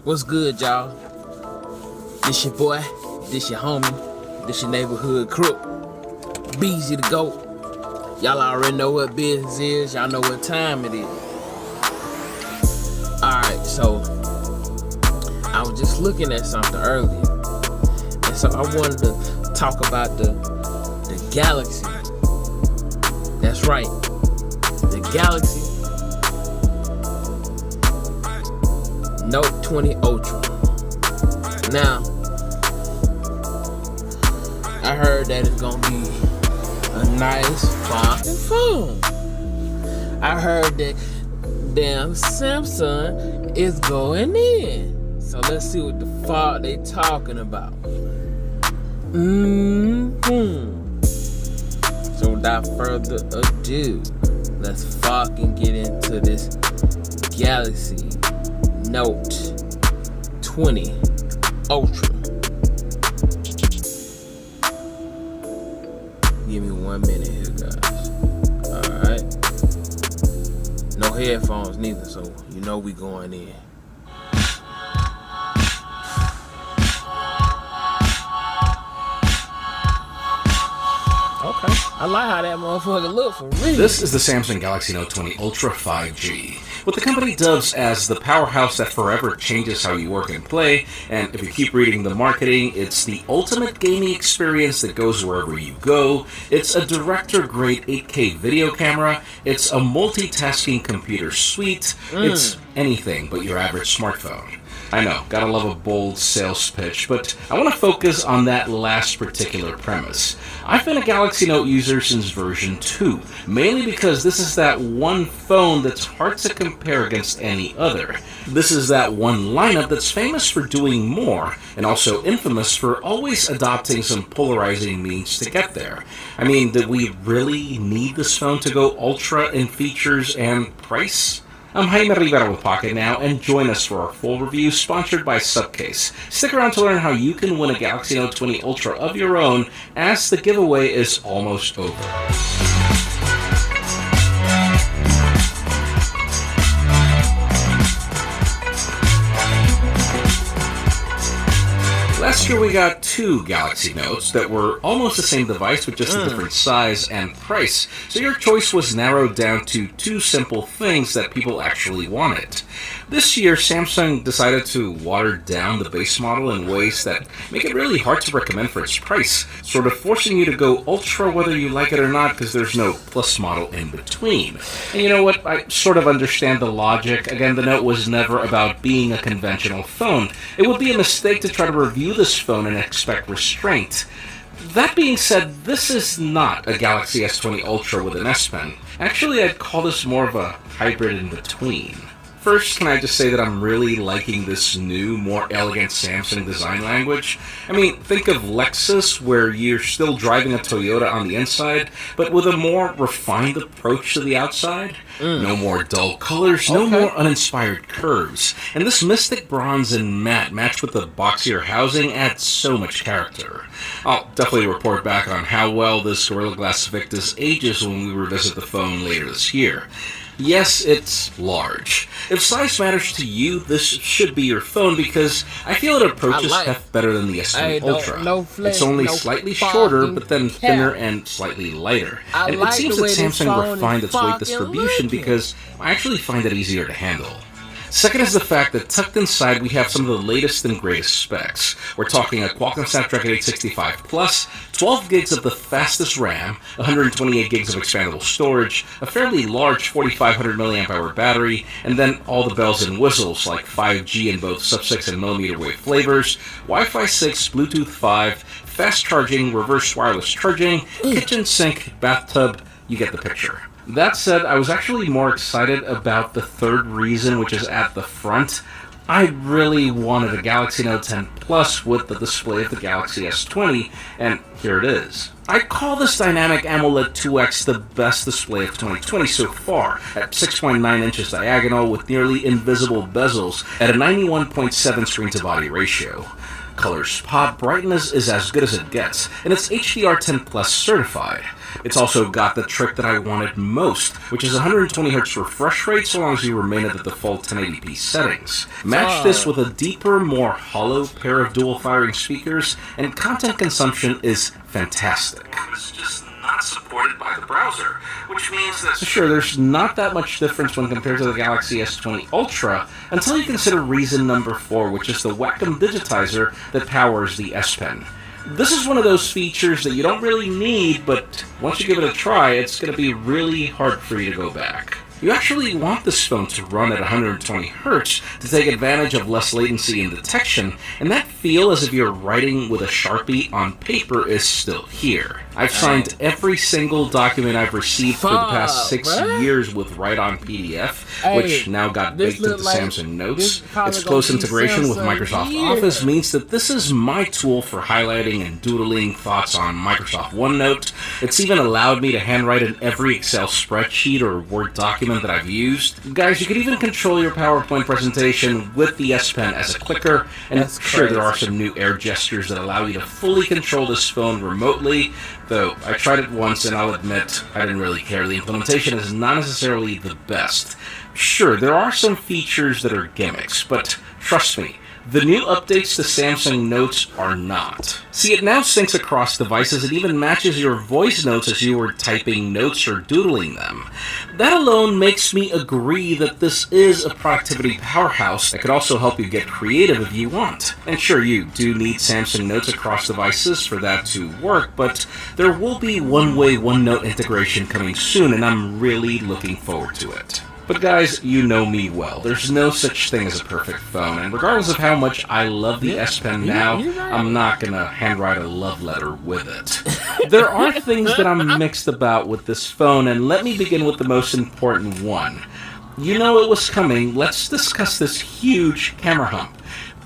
What's good, y'all? This your boy, this your homie, this your neighborhood crook, Beezy the GOAT. Y'all already know what business is, y'all know what time it is. Alright, so I was just looking at something earlier, and so I wanted to talk about the Galaxy. That's right, the Galaxy Note20 Ultra. Now, I heard that it's gonna be a nice fucking phone. I heard that damn Samsung is going in. So let's see what the fuck they talking about. So without further ado, let's fucking get into this Galaxy Note 20 Ultra. Give me 1 minute here, guys. Alright. No headphones neither, so you know we going in. Okay, I like how that motherfucker look for real. This is the Samsung Galaxy Note 20 Ultra 5G, what the company dubs as the powerhouse that forever changes how you work and play, and if you keep reading the marketing, it's the ultimate gaming experience that goes wherever you go. It's a director-grade 8K video camera, it's a multitasking computer suite, it's anything but your average smartphone. I know, gotta love a bold sales pitch, but I want to focus on that last particular premise. I've been a Galaxy Note user since version 2, mainly because this is that one phone that's hard to compare against any other. This is that one lineup that's famous for doing more, and also infamous for always adopting some polarizing means to get there. I mean, did we really need this phone to go ultra in features and price? I'm Jaime Rivera with Pocketnow, and join us for our full review sponsored by Subcase. Stick around to learn how you can win a Galaxy Note 20 Ultra of your own, as the giveaway is almost over. Last year we got two Galaxy Notes that were almost the same device with just a different size and price, so your choice was narrowed down to two simple things that people actually wanted. This year, Samsung decided to water down the base model in ways that make it really hard to recommend for its price, sort of forcing you to go ultra whether you like it or not because there's no plus model in between. And you know what, I sort of understand the logic. Again, the Note was never about being a conventional phone. It would be a mistake to try to review this phone and expect restraint. That being said, this is not a Galaxy S20 Ultra with an S Pen. Actually, I'd call this more of a hybrid in between. First, can I just say that I'm really liking this new, more elegant Samsung design language? I mean, think of Lexus, where you're still driving a Toyota on the inside, but with a more refined approach to the outside. No more dull colors, no more uninspired curves. And this mystic bronze and matte, matched with the boxier housing, adds so much character. I'll definitely report back on how well this Gorilla Glass Victus ages when we revisit the phone later this year. Yes, it's large. If size matters to you, this should be your phone because I feel it approaches heft better than the S20 Ultra. It's only slightly shorter, but then thinner and slightly lighter. And it seems that Samsung refined its weight distribution because I actually find it easier to handle. Second is the fact that tucked inside we have some of the latest and greatest specs. We're talking a Qualcomm Snapdragon 865 Plus, 12 gigs of the fastest RAM, 128 gigs of expandable storage, a fairly large 4500 mAh battery, and then all the bells and whistles like 5G in both sub-6 and millimeter wave flavors, Wi-Fi 6, Bluetooth 5, fast charging, reverse wireless charging, kitchen sink, bathtub, you get the picture. That said, I was actually more excited about the third reason, which is at the front. I really wanted a Galaxy Note 10 Plus with the display of the Galaxy S20, and here it is. I call this dynamic AMOLED 2X the best display of 2020 so far, at 6.9 inches diagonal with nearly invisible bezels at a 91.7 screen-to-body ratio. Colors pop, brightness is as good as it gets, and it's HDR10 Plus certified. It's also got the trick that I wanted most, which is 120Hz refresh rate so long as you remain at the default 1080p settings. Match this with a deeper, more hollow pair of dual firing speakers, and content consumption is fantastic. It's just not supported by the browser, which means that sure, there's not that much difference when compared to the Galaxy S20 Ultra until you consider reason number 4, which is the Wacom digitizer that powers the S Pen. This is one of those features that you don't really need, but once you give it a try, it's going to be really hard for you to go back. You actually want this phone to run at 120Hz to take advantage of less latency in detection, and that feel as if you're writing with a Sharpie on paper is still here. I've signed every single document I've received for the past 6 years with Write-On PDF, which now got baked into Samsung Notes. Its close integration with Microsoft Office means that this is my tool for highlighting and doodling thoughts on Microsoft OneNote. It's even allowed me to handwrite in every Excel spreadsheet or Word document that I've used. Guys, you can even control your PowerPoint presentation with the S Pen as a clicker, and sure, there are some new air gestures that allow you to fully control this phone remotely, though I tried it once and I'll admit I didn't really care. The implementation is not necessarily the best. Sure, there are some features that are gimmicks, but trust me, the new updates to Samsung Notes are not. See, it now syncs across devices and even matches your voice notes as you were typing notes or doodling them. That alone makes me agree that this is a productivity powerhouse that could also help you get creative if you want. And sure, you do need Samsung Notes across devices for that to work, but there will be one-way OneNote integration coming soon, and I'm really looking forward to it. But guys, you know me well. There's no such thing as a perfect phone, and regardless of how much I love the S Pen now, I'm not gonna handwrite a love letter with it. There are things that I'm mixed about with this phone, and let me begin with the most important one. You know it was coming. Let's discuss this huge camera hump.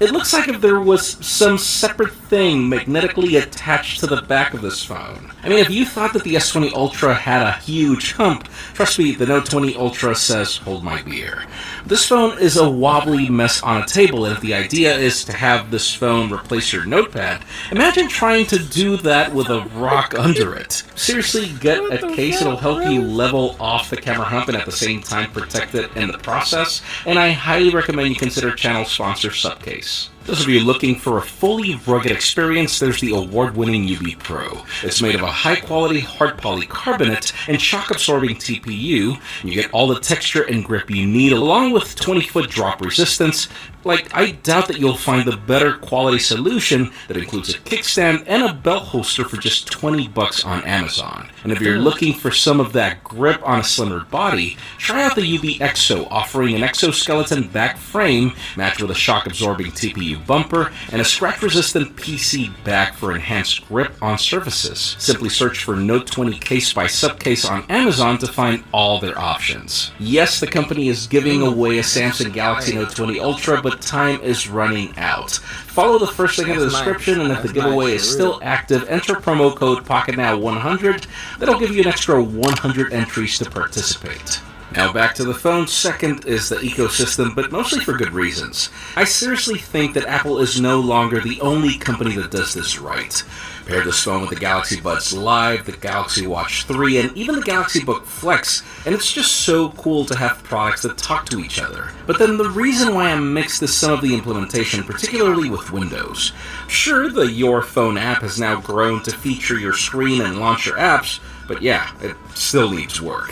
It looks like if there was some separate thing magnetically attached to the back of this phone. I mean, if you thought that the S20 Ultra had a huge hump, trust me, the Note 20 Ultra says, hold my beer. This phone is a wobbly mess on a table, and if the idea is to have this phone replace your notepad, imagine trying to do that with a rock under it. Seriously, get a case that'll help you level off the camera hump and at the same time protect it in the process, and I highly recommend you consider channel sponsor Subcase. Those of you looking for a fully rugged experience, there's the award-winning UB Pro. It's made of a high-quality hard polycarbonate and shock-absorbing TPU. You get all the texture and grip you need, along with 20-foot drop resistance. Like, I doubt that you'll find a better quality solution that includes a kickstand and a belt holster for just $20 on Amazon. And if you're looking for some of that grip on a slimmer body, try out the UB Exo, offering an exoskeleton back frame matched with a shock-absorbing TPU bumper and a scratch-resistant PC back for enhanced grip on surfaces. Simply search for Note20 Case by Subcase on Amazon to find all their options. Yes, the company is giving away a Samsung Galaxy Note 20 Ultra, but time is running out. Follow the first link in the description, and if the giveaway is still active, enter promo code Pocketnow100. That'll give you an extra 100 entries to participate. Now back to the phone. Second is the ecosystem, but mostly for good reasons. I seriously think that Apple is no longer the only company that does this right. Pair this phone with the Galaxy Buds Live, the Galaxy Watch 3, and even the Galaxy Book Flex, and it's just so cool to have products that talk to each other. But then the reason why I'm mixed is some of the implementation, particularly with Windows. Sure, the Your Phone app has now grown to feature your screen and launch your apps, but yeah, it still needs work.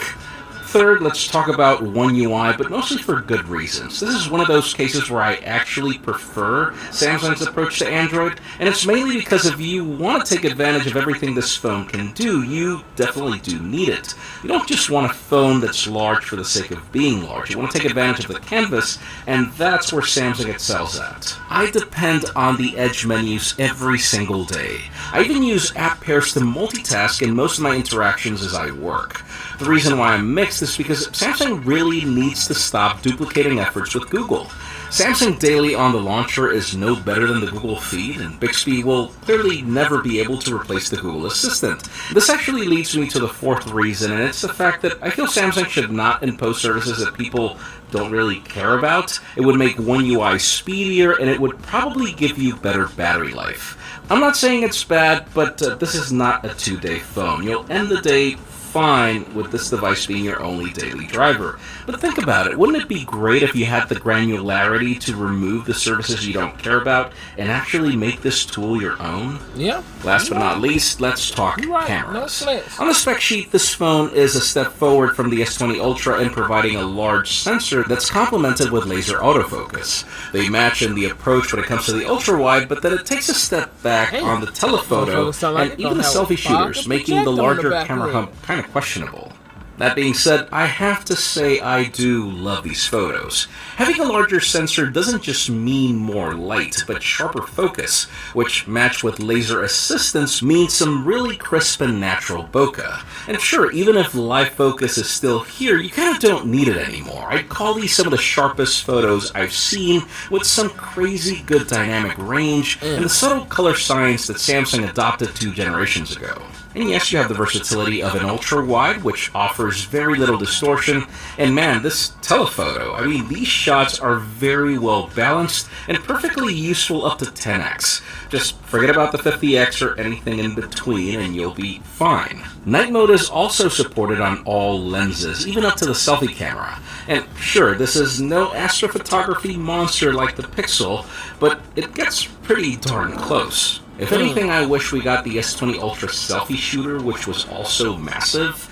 Third, let's talk about One UI, but mostly for good reasons. This is one of those cases where I actually prefer Samsung's approach to Android, and it's mainly because if you want to take advantage of everything this phone can do, you definitely do need it. You don't just want a phone that's large for the sake of being large. You want to take advantage of the canvas, and that's where Samsung excels at. I depend on the Edge menus every single day. I even use app pairs to multitask in most of my interactions as I work. The reason why I'm mixed is because Samsung really needs to stop duplicating efforts with Google. Samsung Daily on the launcher is no better than the Google feed, and Bixby will clearly never be able to replace the Google Assistant. This actually leads me to the fourth reason, and it's the fact that I feel Samsung should not impose services that people don't really care about. It would make One UI speedier, and it would probably give you better battery life. I'm not saying it's bad, but this is not a 2-day phone. You'll end the day fine with this device being your only daily driver. But think about it, wouldn't it be great if you had the granularity to remove the services you don't care about and actually make this tool your own? Yeah. Last but not least, let's talk cameras. No On the spec sheet, this phone is a step forward from the S20 Ultra in providing a large sensor that's complemented with laser autofocus. They match in the approach when it comes to the ultra-wide, but then it takes a step back on the telephoto and even the selfie shooters, making the larger camera hump kind of questionable. That being said, I have to say I do love these photos. Having a larger sensor doesn't just mean more light, but sharper focus, which matched with laser assistance means some really crisp and natural bokeh. And sure, even if live focus is still here, you kind of don't need it anymore. I'd call these some of the sharpest photos I've seen, with some crazy good dynamic range and the subtle color science that Samsung adopted 2 generations ago. And yes, you have the versatility of an ultra-wide, which offers very little distortion. And man, this telephoto, I mean, these shots are very well balanced and perfectly useful up to 10x. Just forget about the 50x or anything in between and you'll be fine. Night mode is also supported on all lenses, even up to the selfie camera. And sure, this is no astrophotography monster like the Pixel, but it gets pretty darn close. If anything, I wish we got the S20 Ultra selfie shooter, which was also massive.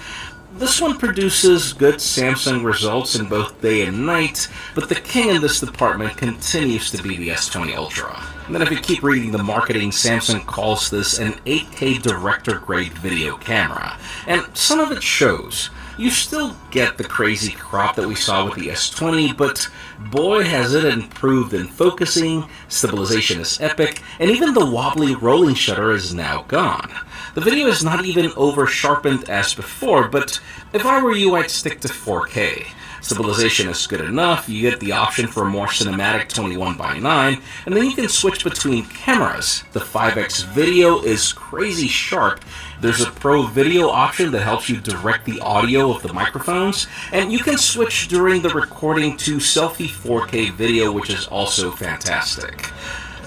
This one produces good Samsung results in both day and night, but the king in this department continues to be the S20 Ultra. And then if you keep reading the marketing, Samsung calls this an 8K director-grade video camera. And some of it shows. You still get the crazy crop that we saw with the S20, but boy has it improved in focusing, stabilization is epic, and even the wobbly rolling shutter is now gone. The video is not even over-sharpened as before, but if I were you, I'd stick to 4K. Stabilization is good enough, you get the option for a more cinematic 21:9, and then you can switch between cameras. The 5x video is crazy sharp. There's a Pro Video option that helps you direct the audio of the microphones, and you can switch during the recording to selfie 4K video, which is also fantastic.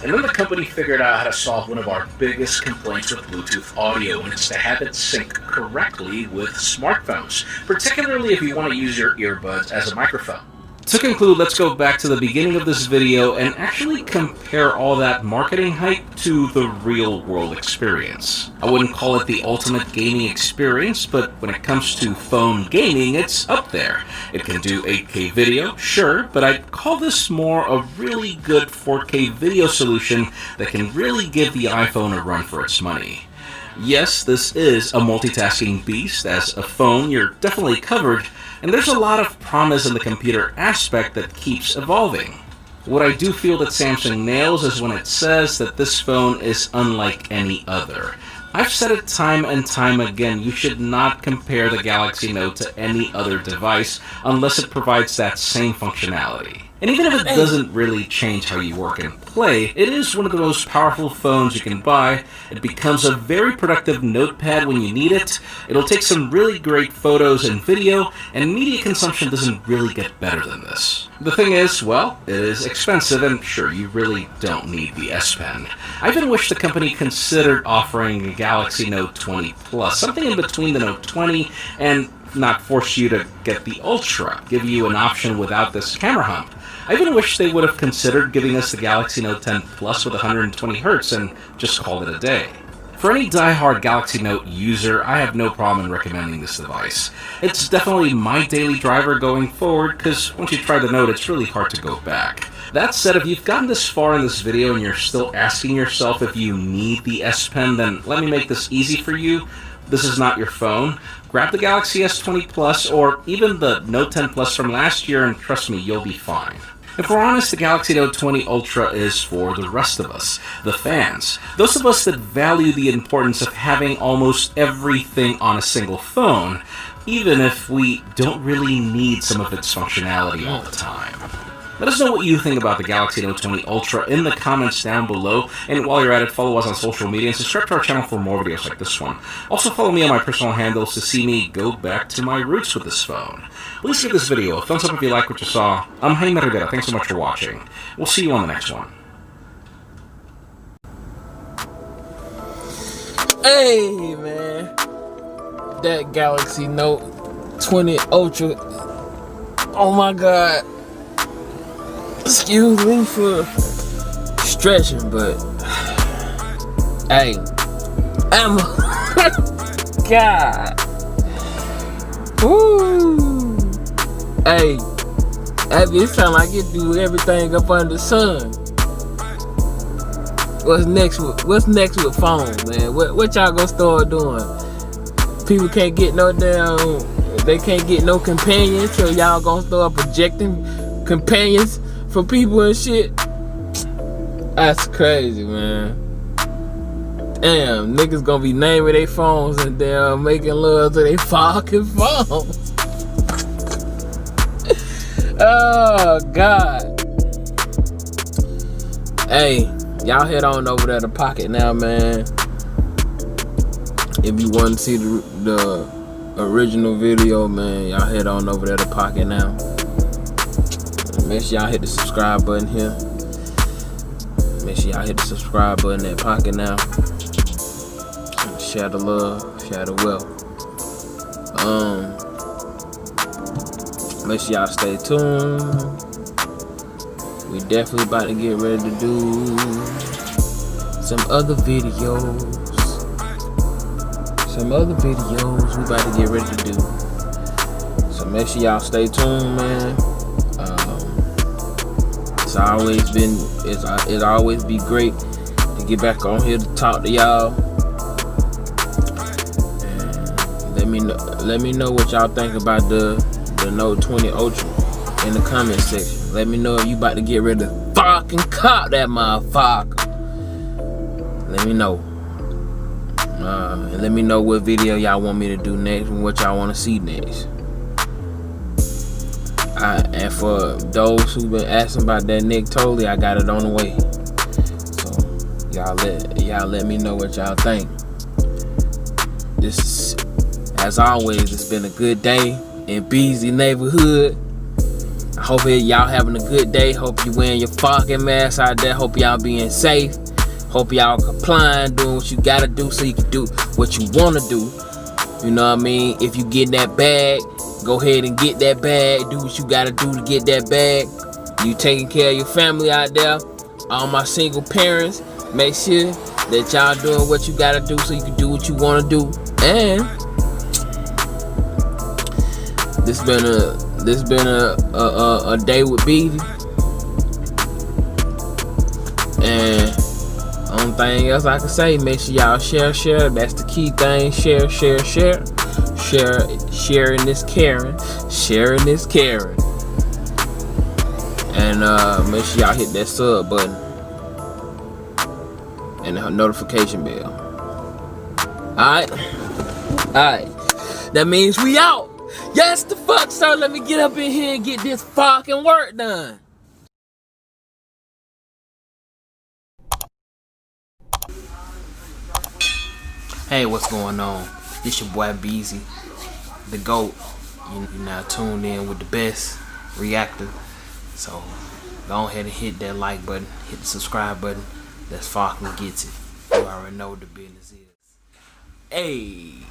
And then the company figured out how to solve one of our biggest complaints with Bluetooth audio, and it's to have it sync correctly with smartphones, particularly if you want to use your earbuds as a microphone. To conclude, let's go back to the beginning of this video and actually compare all that marketing hype to the real-world experience. I wouldn't call it the ultimate gaming experience, but when it comes to phone gaming, it's up there. It can do 8K video, sure, but I'd call this more a really good 4K video solution that can really give the iPhone a run for its money. Yes, this is a multitasking beast. As a phone, you're definitely covered, and there's a lot of promise in the computer aspect that keeps evolving. What I do feel that Samsung nails is when it says that this phone is unlike any other. I've said it time and time again, you should not compare the Galaxy Note to any other device unless it provides that same functionality. And even if it doesn't really change how you work and play, it is one of the most powerful phones you can buy. It becomes a very productive notepad when you need it. It'll take some really great photos and video, and media consumption doesn't really get better than this. The thing is, well, it is expensive, and sure, you really don't need the S Pen. I even wish the company considered offering a Galaxy Note 20 Plus, something in between the Note 20 and not force you to get the Ultra, give you an option without this camera hump. I even wish they would have considered giving us the Galaxy Note 10 Plus with 120Hz and just called it a day. For any die-hard Galaxy Note user, I have no problem in recommending this device. It's definitely my daily driver going forward, because once you try the Note, it's really hard to go back. That said, if you've gotten this far in this video and you're still asking yourself if you need the S Pen, then let me make this easy for you. This is not your phone. Grab the Galaxy S20 Plus or even the Note 10 Plus from last year, and trust me, you'll be fine. If we're honest, the Galaxy Note 20 Ultra is for the rest of us, the fans. Those of us that value the importance of having almost everything on a single phone, even if we don't really need some of its functionality all the time. Let us know what you think about the Galaxy Note 20 Ultra in the comments down below. And while you're at it, follow us on social media and subscribe to our channel for more videos like this one. Also follow me on my personal handles to see me go back to my roots with this phone. Please give this video a thumbs up if you like what you saw. I'm Jaime Rivera. Thanks so much for watching. We'll see you on the next one. Hey, man. That Galaxy Note 20 Ultra. Oh my God. Excuse me for stretching, but hey, I'm God. Woo. Hey, it sound like it do everything up under the sun. What's next with phones, man? What y'all gonna start doing? People can't get no they can't get no companions, so y'all gonna start projecting companions for people and shit. That's crazy, man. Damn, niggas gonna be naming their phones and damn making love to their fucking phones. Oh God. Hey, y'all head on over there to Pocketnow, man. If you want to see the original video, man, y'all head on over there to Pocketnow. Make sure y'all hit the subscribe button here. Make sure y'all hit the subscribe button at Pocketnow. Share the love, share the wealth. Make sure y'all stay tuned. We definitely about to get ready to do some other videos. We about to get ready to do. So make sure y'all stay tuned, man. It's always be great to get back on here to talk to y'all. And let me know what y'all think about the Note 20 Ultra in the comment section. Let me know if you about to get ready to fucking cop that motherfucker. Let me know. And let me know what video y'all want me to do next and what y'all want to see next. And for those who've been asking about that Note20, I got it on the way. So y'all let me know what y'all think. This, as always, it's been a good day in Beasley neighborhood. I hope y'all having a good day. Hope you wearing your fucking mask out there. Hope y'all being safe. Hope y'all complying, doing what you gotta do so you can do what you wanna do. You know what I mean? If you get that bag, go ahead and get that bag. Do what you gotta do to get that bag. You taking care of your family out there. All my single parents, make sure that y'all doing what you gotta do so you can do what you wanna do. And this been a day with Beavy. And only thing else I can say, make sure y'all share. That's the key thing. Share. Sharing is caring. Sharing is caring. And make sure y'all hit that sub button and the notification bell. Alright. That means we out. Yes, the fuck, sir. Let me get up in here and get this fucking work done. Hey, what's going on? This your boy Beezy, the GOAT. You now tuned in with the best reactor. So go ahead and hit that like button, hit the subscribe button. Let's fucking get it. You already know what the business is. Hey.